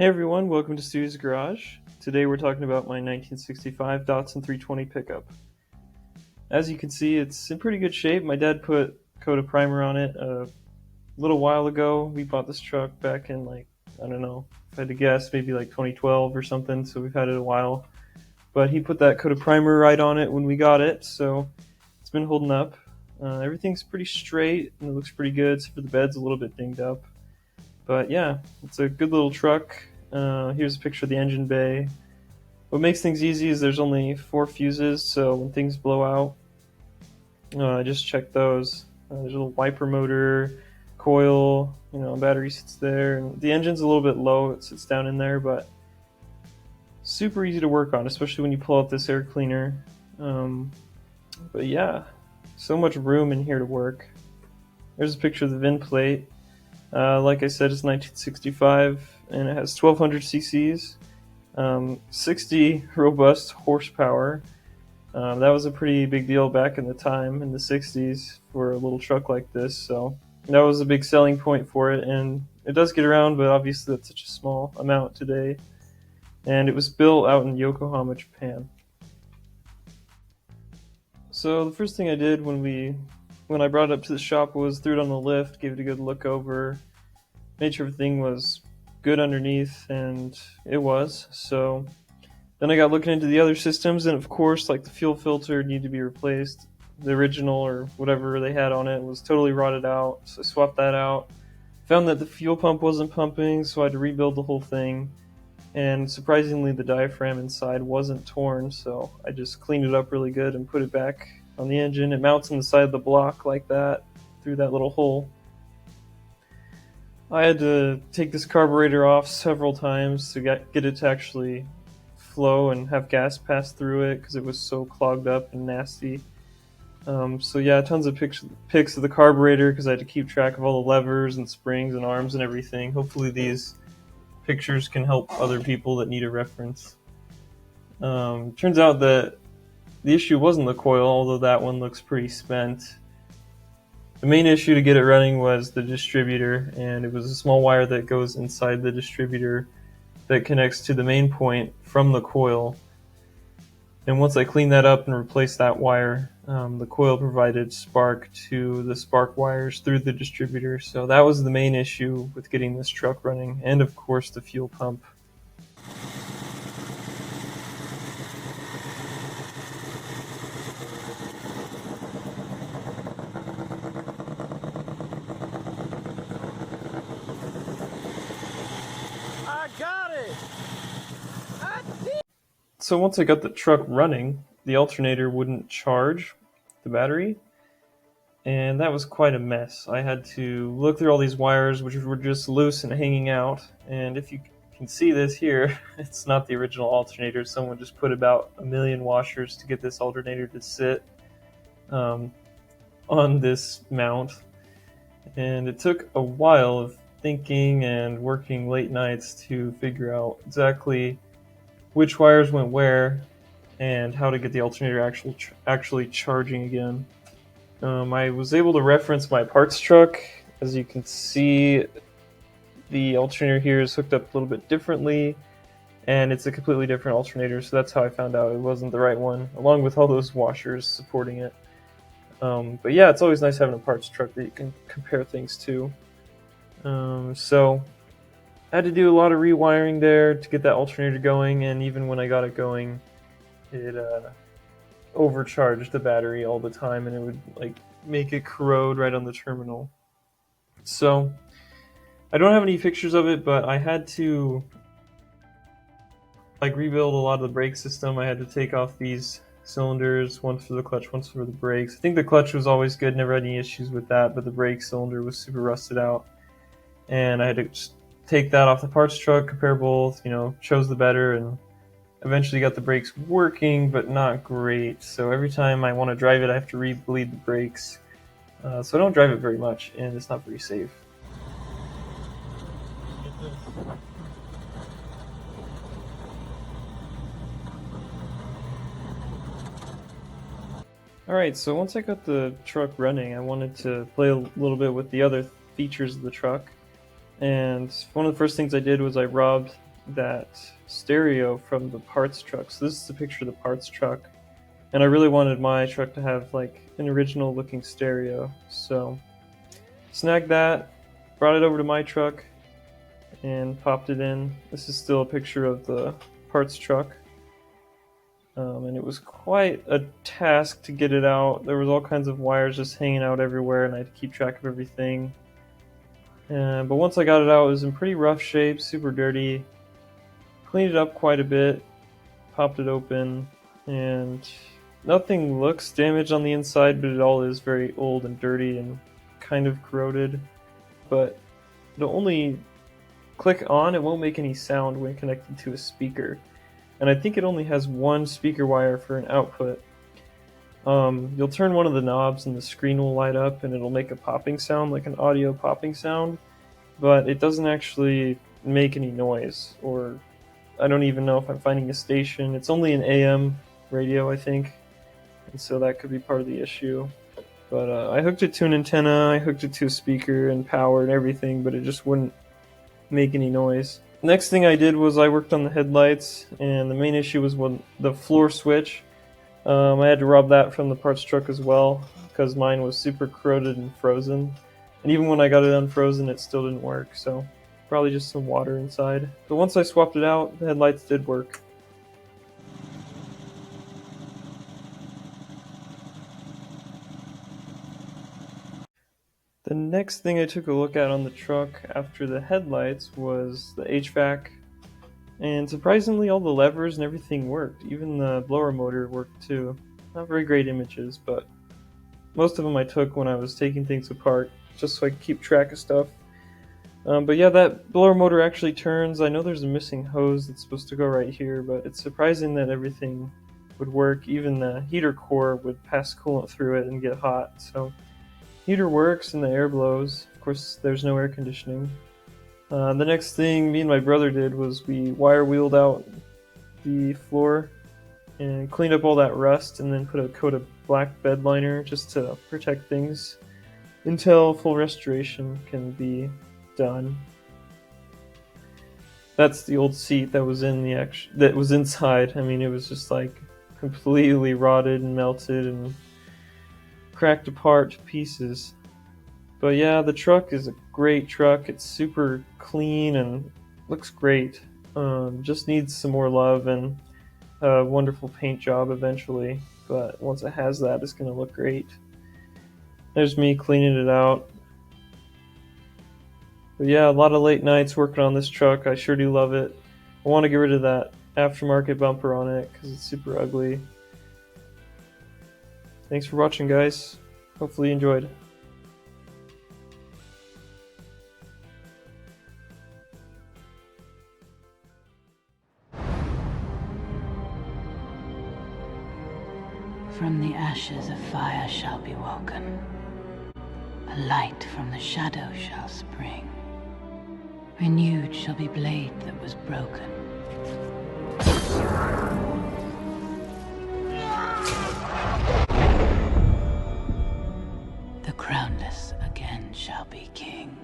Hey everyone, welcome to Stuie's Garage. Today we're talking about my 1965 Datsun 320 pickup. As you can see, it's in pretty good shape. My dad put a coat of primer on it a little while ago. We bought this truck back in I don't know, if I had to guess, maybe like 2012 or something, so we've had it a while. But he put that coat of primer right on it when we got it, so it's been holding up. Everything's pretty straight and it looks pretty good, except for the bed's a little bit dinged up. But yeah, it's a good little truck. Here's a picture of the engine bay. What makes things easy is there's only 4 fuses, so when things blow out, I just check those. There's a little wiper motor, coil, battery sits there. And the engine's a little bit low, it sits down in there, but super easy to work on, especially when you pull out this air cleaner. But yeah, so much room in here to work. There's a picture of the VIN plate. Like I said, it's 1965 and it has 1200 cc's, 60 robust horsepower. That was a pretty big deal back in the time, in the 60s, for a little truck like this, so that was a big selling point for it, and it does get around, but obviously that's such a small amount today. And it was built out in Yokohama, Japan. So the first thing I did when I brought it up to the shop was threw it on the lift, gave it a good look over, made sure everything was good underneath, and it was. So then I got looking into the other systems, and of course, like the fuel filter needed to be replaced. The original, or whatever they had on it, was totally rotted out, so I swapped that out. Found that the fuel pump wasn't pumping, so I had to rebuild the whole thing. And surprisingly, the diaphragm inside wasn't torn, so I just cleaned it up really good and put it back on the engine. It mounts on the side of the block like that, through that little hole. I had to take this carburetor off several times to get it to actually flow and have gas pass through it, because it was so clogged up and nasty. So yeah, tons of pics of the carburetor, because I had to keep track of all the levers and springs and arms and everything. Hopefully these pictures can help other people that need a reference. Turns out that the issue wasn't the coil, although that one looks pretty spent. The main issue to get it running was the distributor, and it was a small wire that goes inside the distributor that connects to the main point from the coil. And once I cleaned that up and replaced that wire, the coil provided spark to the spark wires through the distributor. So that was the main issue with getting this truck running, and of course the fuel pump. I got it! So once I got the truck running, the alternator wouldn't charge the battery, and that was quite a mess. I had to look through all these wires, which were just loose and hanging out, and if you can see this here, it's not the original alternator. Someone just put about 1,000,000 washers to get this alternator to sit on this mount, and it took a while of thinking and working late nights to figure out exactly which wires went where and how to get the alternator actually charging again. I was able to reference my parts truck. As you can see, the alternator here is hooked up a little bit differently, and it's a completely different alternator, so that's how I found out it wasn't the right one, along with all those washers supporting it. But yeah, it's always nice having a parts truck that you can compare things to. So I had to do a lot of rewiring there to get that alternator going, and even when I got it going, it overcharged the battery all the time, and it would make it corrode right on the terminal. So I don't have any pictures of it, but I had to rebuild a lot of the brake system. I had to take off these cylinders, one for the clutch, one for the brakes. I think the clutch was always good, never had any issues with that, but the brake cylinder was super rusted out, and I had to just take that off the parts truck, compare both, chose the better, and eventually got the brakes working, but not great. So every time I want to drive it, I have to re-bleed the brakes. So I don't drive it very much, and it's not very safe. Alright, so once I got the truck running, I wanted to play a little bit with the other features of the truck. And one of the first things I did was I robbed that stereo from the parts truck. So this is a picture of the parts truck, and I really wanted my truck to have like an original looking stereo. So snagged that, brought it over to my truck, and popped it in. This is still a picture of the parts truck. And it was quite a task to get it out. There was all kinds of wires just hanging out everywhere, and I had to keep track of everything. But once I got it out, it was in pretty rough shape, super dirty. Cleaned it up quite a bit, popped it open, and nothing looks damaged on the inside, but it all is very old and dirty and kind of corroded. But it'll only click on, it won't make any sound when connected to a speaker. And I think it only has one speaker wire for an output. You'll turn one of the knobs and the screen will light up and it'll make a popping sound, like an audio popping sound, but it doesn't actually make any noise, or I don't even know if I'm finding a station. It's only an AM radio, I think, and so that could be part of the issue. But I hooked it to an antenna, I hooked it to a speaker and power and everything, but it just wouldn't make any noise. Next thing I did was I worked on the headlights, and the main issue was when the floor switch. I had to rob that from the parts truck as well, because mine was super corroded and frozen. And even when I got it unfrozen, it still didn't work, so probably just some water inside. But once I swapped it out, the headlights did work. The next thing I took a look at on the truck after the headlights was the HVAC, and surprisingly all the levers and everything worked. Even the blower motor worked too. Not very great images, but most of them I took when I was taking things apart, just so I could keep track of stuff. But yeah, that blower motor actually turns. I know there's a missing hose that's supposed to go right here, but it's surprising that everything would work. Even the heater core would pass coolant through it and get hot, so heater works and the air blows. Of course, there's no air conditioning. The next thing me and my brother did was we wire wheeled out the floor and cleaned up all that rust, and then put a coat of black bed liner just to protect things until full restoration can be done. That's the old seat that was in that was inside. I mean, it was just like completely rotted and melted and cracked apart to pieces. But yeah, the truck is a great truck. It's super clean and looks great. Just needs some more love and a wonderful paint job eventually. But once it has that, it's going to look great. There's me cleaning it out. But yeah, a lot of late nights working on this truck. I sure do love it. I want to get rid of that aftermarket bumper on it because it's super ugly. Thanks for watching, guys. Hopefully you enjoyed. From the ashes a fire shall be woken, a light from the shadow shall spring. Renewed shall be blade that was broken. The crownless again shall be king.